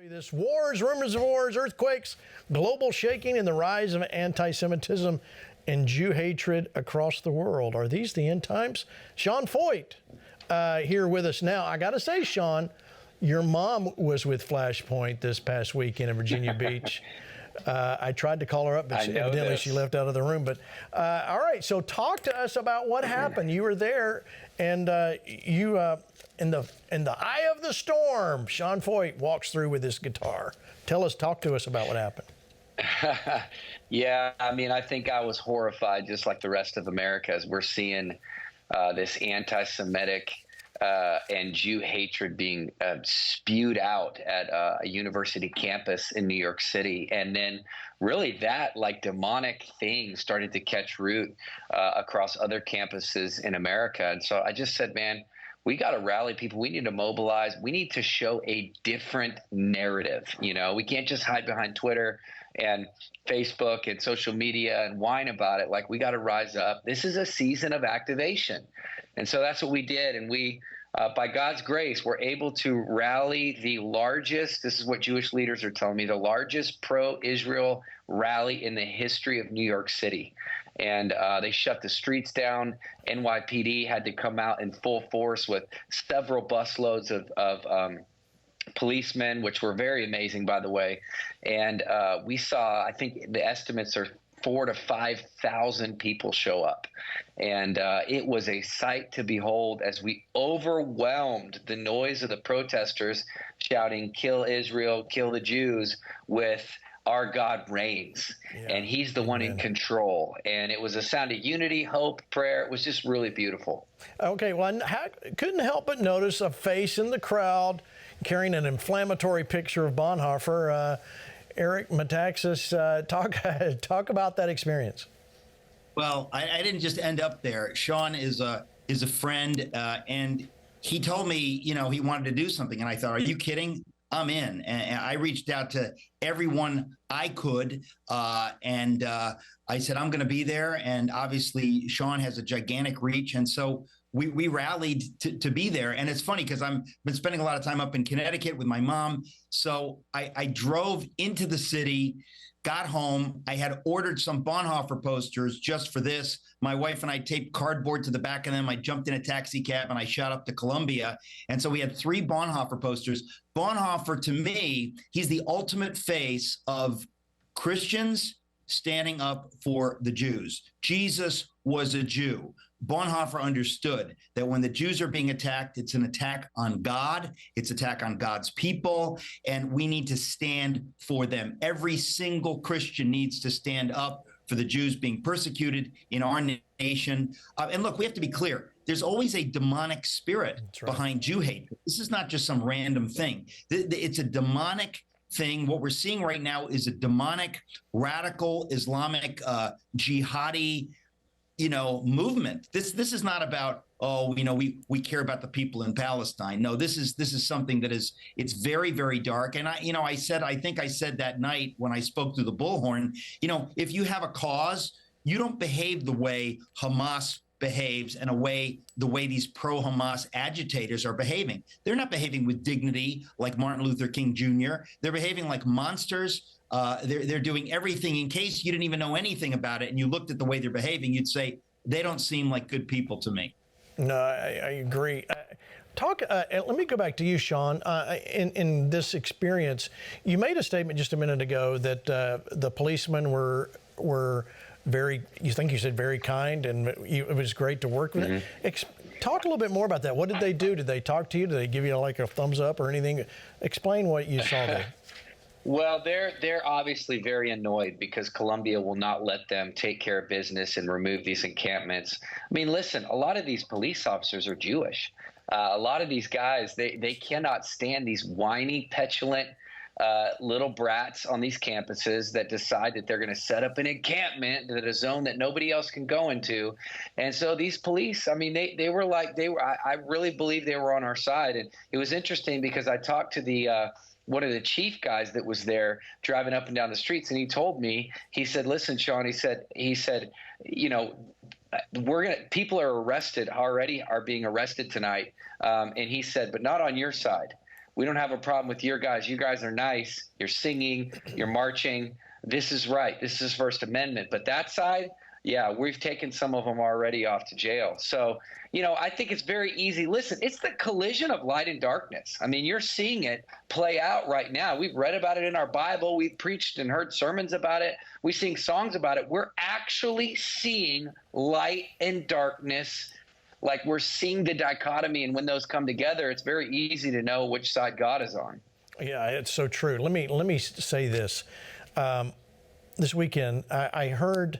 This wars, rumors of wars, earthquakes, global shaking, and the rise of anti-Semitism and Jew hatred across the world. Are these the end times? Sean Feucht here with us now. I got to say, Sean, your mom was with FlashPoint this past weekend in Virginia Beach. I tried to call her up, but evidently she left out of the room. But all right, so talk to us about what happened. You were there, and you in the eye of the storm, Sean Feucht walks through with his guitar. Talk to us about what happened. Yeah, I mean, I think I was horrified, just like the rest of America, as we're seeing this anti-Semitic and Jew hatred being spewed out at a university campus in New York City. And then really that like demonic thing started to catch root across other campuses in America. And so I just said, man, we got to rally people. We need to mobilize. We need to show a different narrative. You know, we can't just hide behind Twitter and Facebook and social media and whine about it. Like, we got to rise up. This is a season of activation. And so that's what we did. And we, by God's grace, were able to rally the largest, this is what Jewish leaders are telling me, the largest pro-Israel rally in the history of New York City. And they shut the streets down. NYPD had to come out in full force with several busloads of policemen, which were very amazing, by the way. And we saw, I think the estimates are 4,000 to 5,000 people show up. And it was a sight to behold as we overwhelmed the noise of the protesters shouting, "Kill Israel, kill the Jews," with "Our God reigns," and he's the one in control. And it was a sound of unity, hope, prayer. It was just really beautiful. Okay, well, I couldn't help but notice a face in the crowd carrying an inflammatory picture of Bonhoeffer. Eric Metaxas, talk about that experience. Well, I didn't just end up there. Sean is a friend, and he told me, you know, he wanted to do something, and I thought, are you kidding? I'm in. And I reached out to everyone I could, and I said, I'm going to be there. And obviously, Sean has a gigantic reach. And so we rallied to be there. And it's funny because I've been spending a lot of time up in Connecticut with my mom. So I drove into the city, got home. I had ordered some Bonhoeffer posters just for this. My wife and I taped cardboard to the back of them. I jumped in a taxi cab and I shot up to Columbia. And so we had 3 Bonhoeffer posters. Bonhoeffer, to me, he's the ultimate face of Christians standing up for the Jews. Jesus was a Jew. Bonhoeffer understood that when the Jews are being attacked, it's an attack on God, it's an attack on God's people, and we need to stand for them. Every single Christian needs to stand up for the Jews being persecuted in our nation. And look, we have to be clear. There's always a demonic spirit behind Jew hate. This is not just some random thing. It's a demonic thing. What we're seeing right now is a demonic, radical, Islamic, jihadi, movement. This is not about, we care about the people in Palestine. No, this is something that it's very, very dark. And I think I said that night when I spoke through the bullhorn, if you have a cause, you don't behave the way Hamas behaves and the way these pro-Hamas agitators are behaving. They're not behaving with dignity like Martin Luther King Jr. They're behaving like monsters. They're doing everything. In case you didn't even know anything about it and you looked at the way they're behaving, you'd say, they don't seem like good people to me. No, I agree. Let me go back to you, Sean. In this experience, you made a statement just a minute ago that the policemen were very, you said very kind, and it was great to work with them. Talk a little bit more about that. What did they do? Did they talk to you? Did they give you like a thumbs up or anything? Explain what you saw there. Well, they're obviously very annoyed because Colombia will not let them take care of business and remove these encampments. I mean, listen, a lot of these police officers are Jewish. A lot of these guys, they cannot stand these whiny, petulant little brats on these campuses that decide that they're going to set up an encampment at a zone that nobody else can go into. And so these police, I mean, they were I really believe they were on our side. And it was interesting because I talked to one of the chief guys that was there driving up and down the streets. And he told me, he said, listen, Sean, he said, people are arrested already, are being arrested tonight. And he said, but not on your side. We don't have a problem with your guys. You guys are nice. You're singing, you're marching. This is right. This is First Amendment. But that side, yeah, we've taken some of them already off to jail. So, I think it's very easy. Listen, it's the collision of light and darkness. I mean, you're seeing it play out right now. We've read about it in our Bible. We've preached and heard sermons about it. We sing songs about it. We're actually seeing light and darkness. Like, we're seeing the dichotomy, and when those come together, it's very easy to know which side God is on. Yeah, it's so true. Let me say this. This weekend, I heard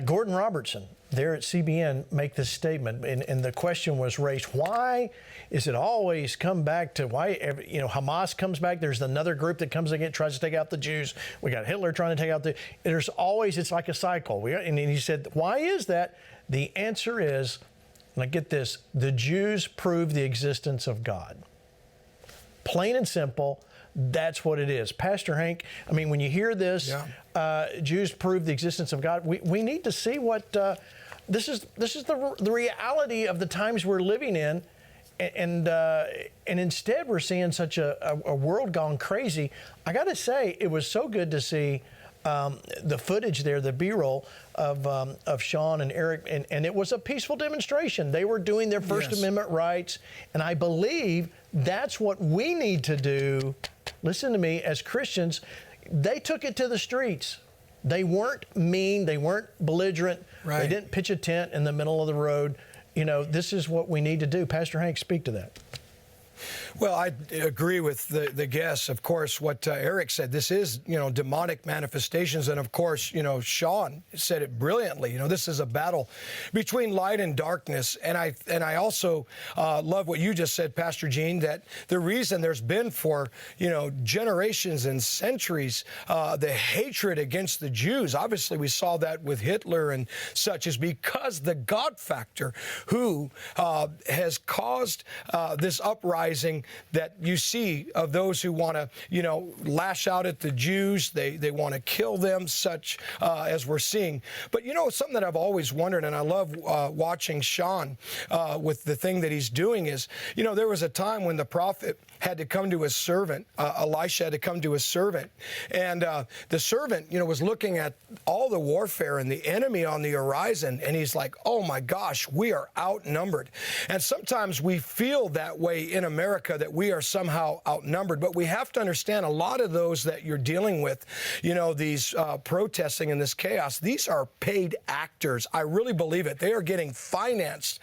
Gordon Robertson there at CBN make this statement, and the question was raised: why is it always come back to why? Hamas comes back. There's another group that comes again, tries to take out the Jews. We got Hitler trying to take out There's always, it's like a cycle. And he said, why is that? The answer is, now get this: the Jews prove the existence of God. Plain and simple. That's what it is. Pastor Hank, I mean, when you hear this, Jews prove the existence of God, we need to see what this is the reality of the times we're living in. And instead, we're seeing such a world gone crazy. I got to say, it was so good to see the footage there, the B-roll of Sean and Eric, and it was a peaceful demonstration. They were doing their First Amendment rights, and I believe that's what we need to do. Listen to me, as Christians, they took it to the streets. They weren't mean, they weren't belligerent, They didn't pitch a tent in the middle of the road. This is what we need to do. Pastor Hank, speak to that. Well, I agree with the guests. Of course, what Eric said, this is, demonic manifestations. And of course, Sean said it brilliantly. This is a battle between light and darkness. And I also love what you just said, Pastor Gene, that the reason there's been for, generations and centuries, the hatred against the Jews, obviously we saw that with Hitler and such, is because the God factor who has caused this uprising that you see of those who want to, lash out at the Jews. They want to kill them, such as we're seeing. But, something that I've always wondered, and I love watching Sean with the thing that he's doing is, there was a time when the prophet had to come to his servant. Elisha had to come to his servant. And the servant, was looking at all the warfare and the enemy on the horizon. And he's like, oh, my gosh, we are outnumbered. And sometimes we feel that way in America, that we are somehow outnumbered. But we have to understand a lot of those that you're dealing with, these protesting and this chaos, these are paid actors. I really believe it. They are getting financed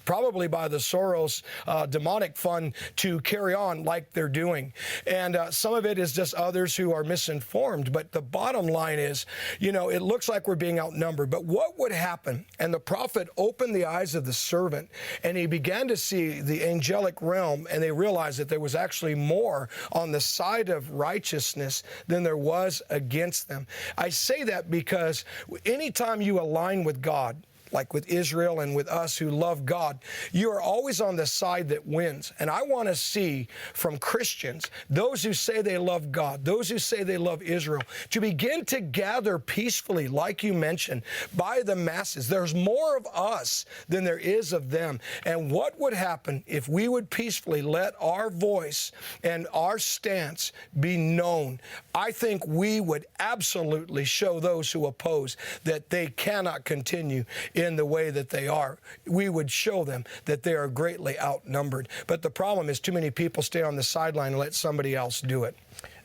probably by the Soros demonic fund to carry on like they're doing. And some of it is just others who are misinformed. But the bottom line is, it looks like we're being outnumbered. But what would happen? And the prophet opened the eyes of the servant, and he began to see the angelic realm, and they realized that there was actually more on the side of righteousness than there was against them. I say that because anytime you align with God, like with Israel and with us who love God, you are always on the side that wins. And I want to see from Christians, those who say they love God, those who say they love Israel, to begin to gather peacefully, like you mentioned, by the masses. There's more of us than there is of them. And what would happen if we would peacefully let our voice and our stance be known? I think we would absolutely show those who oppose that they cannot continue in the way that they are. We would show them that they are greatly outnumbered. But the problem is too many people stay on the sideline and let somebody else do it.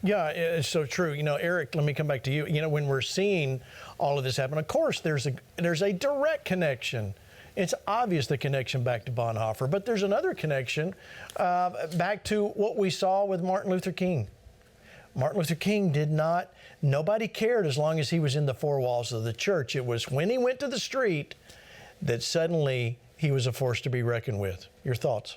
Yeah, it's so true. Eric, let me come back to you. When we're seeing all of this happen, of course, there's a direct connection. It's obvious, the connection back to Bonhoeffer, but there's another connection back to what we saw with Martin Luther King. Martin Luther King nobody cared as long as he was in the four walls of the church. It was when he went to the street that suddenly he was a force to be reckoned with. Your thoughts?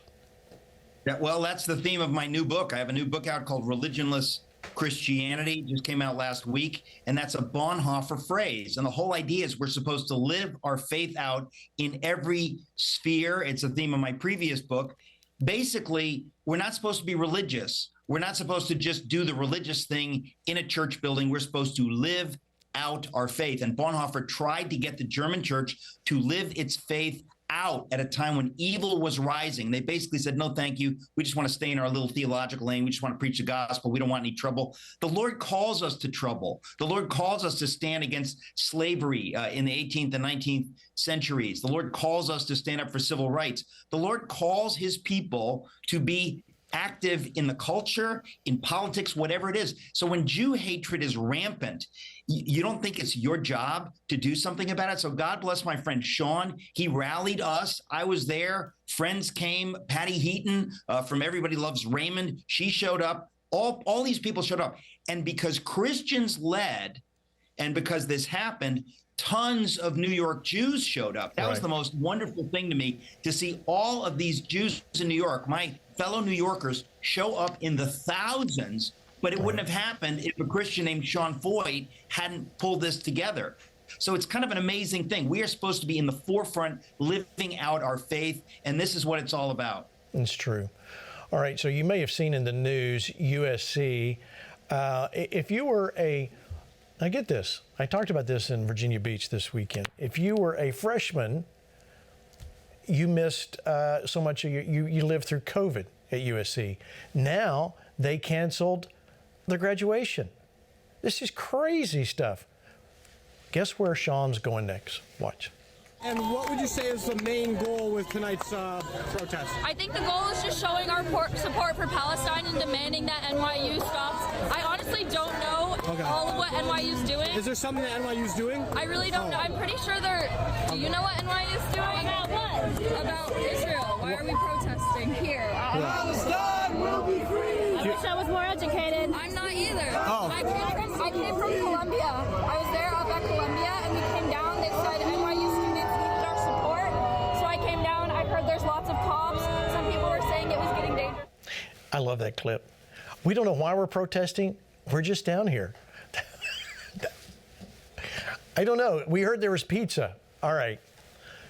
Yeah, well, that's the theme of my new book. I have a new book out called Religionless Christianity. It just came out last week, and that's a Bonhoeffer phrase. And the whole idea is we're supposed to live our faith out in every sphere. It's a theme of my previous book. Basically, we're not supposed to be religious. We're not supposed to just do the religious thing in a church building. We're supposed to live out our faith. And Bonhoeffer tried to get the German church to live its faith out at a time when evil was rising. They basically said, no, thank you. We just want to stay in our little theological lane. We just want to preach the gospel. We don't want any trouble. The Lord calls us to trouble. The Lord calls us to stand against slavery in the 18th and 19th centuries. The Lord calls us to stand up for civil rights. The Lord calls his people to be active in the culture, in politics, whatever it is. So when Jew hatred is rampant, you don't think it's your job to do something about it? So God bless my friend Sean. He rallied us. I was there. Friends came. Patty Heaton from Everybody Loves Raymond. She showed up. All these people showed up. And because Christians led, and because this happened, tons of New York Jews showed up. That was the most wonderful thing to me, to see all of these Jews in New York, my fellow New Yorkers, show up in the thousands. But it wouldn't have happened if a Christian named Sean Feucht hadn't pulled this together. So it's kind of an amazing thing. We are supposed to be in the forefront, living out our faith, and this is what it's all about. It's true. All right, so you may have seen in the news, USC, if you were I get this. I talked about this in Virginia Beach this weekend. If you were a freshman, you missed so much of you lived through COVID at USC. Now they canceled the graduation. This is crazy stuff. Guess where Sean's going next? Watch. And what would you say is the main goal with tonight's protest? I think the goal is just showing our support for Palestine and demanding that NYU stops. I honestly don't know all of what NYU's doing. Is there something that NYU's doing? I really don't know. I'm pretty sure do you know what NYU's doing? About what? About Israel. Why are we protesting here? Palestine will be free! I wish I was more educated. I'm not either. Oh. I came from Columbia. I was there up at Columbia and we came down. They said NYU students needed our support. So I came down. I heard there's lots of cops. Some people were saying it was getting dangerous. I love that clip. We don't know why we're protesting. We're just down here. I don't know. We heard there was pizza. All right.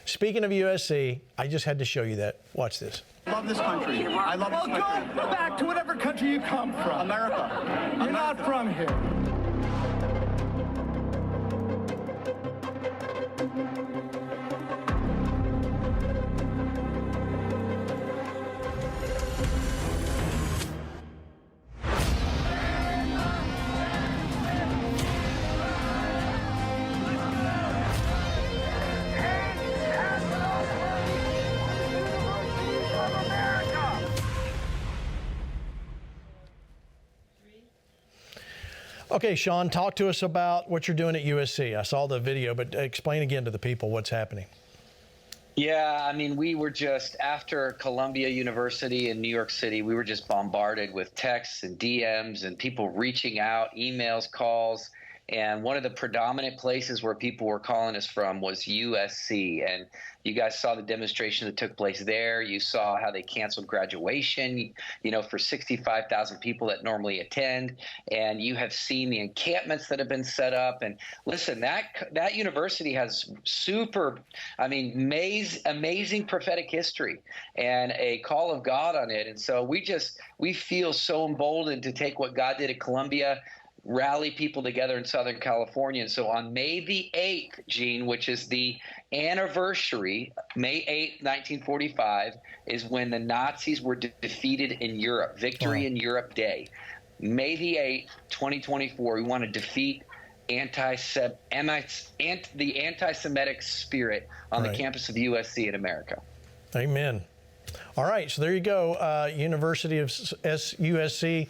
Speaking of USC, I just had to show you that. Watch this. I love this country. I love this country. Go back to whatever country you come from. America. You're not from here. Okay, Sean, talk to us about what you're doing at USC. I saw the video, but explain again to the people what's happening. Yeah, I mean, we were just, after Columbia University in New York City, we were just bombarded with texts and DMs and people reaching out, emails, calls. And one of the predominant places where people were calling us from was USC. And you guys saw the demonstration that took place there. You saw how they canceled graduation, for 65,000 people that normally attend. And you have seen the encampments that have been set up. And listen, that university has amazing prophetic history and a call of God on it. And so we feel so emboldened to take what God did at Columbia, rally people together in Southern California. And so on May the 8th, Gene, which is the anniversary, May 8th, 1945, is when the Nazis were defeated in Europe, Victory in Europe Day. May the 8th, 2024, we want to defeat the anti-Semitic spirit on the campus of USC in America. Amen. All right, so there you go, University of USC.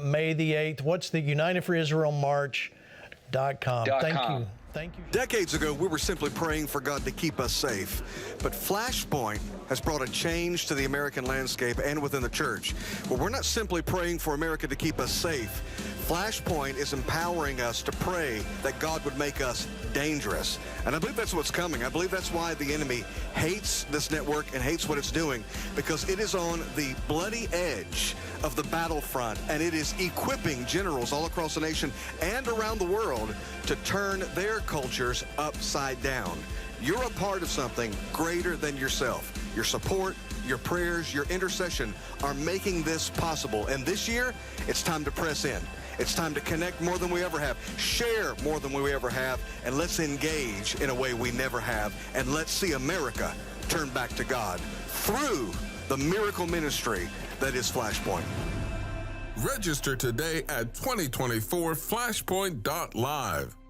May the 8th. What's the UnitedForIsraelMarch.com? Thank you. Decades ago, we were simply praying for God to keep us safe. But FlashPoint has brought a change to the American landscape and within the church. Well, we're not simply praying for America to keep us safe. FlashPoint is empowering us to pray that God would make us dangerous. And I believe that's what's coming. I believe that's why the enemy hates this network and hates what it's doing, because it is on the bloody edge of the battlefront, and it is equipping generals all across the nation and around the world to turn their cultures upside down. You're a part of something greater than yourself. Your support, your prayers, your intercession are making this possible. And this year, it's time to press in. It's time to connect more than we ever have, share more than we ever have, and let's engage in a way we never have, and let's see America turn back to God through the miracle ministry that is FlashPoint. Register today at 2024flashpoint.live.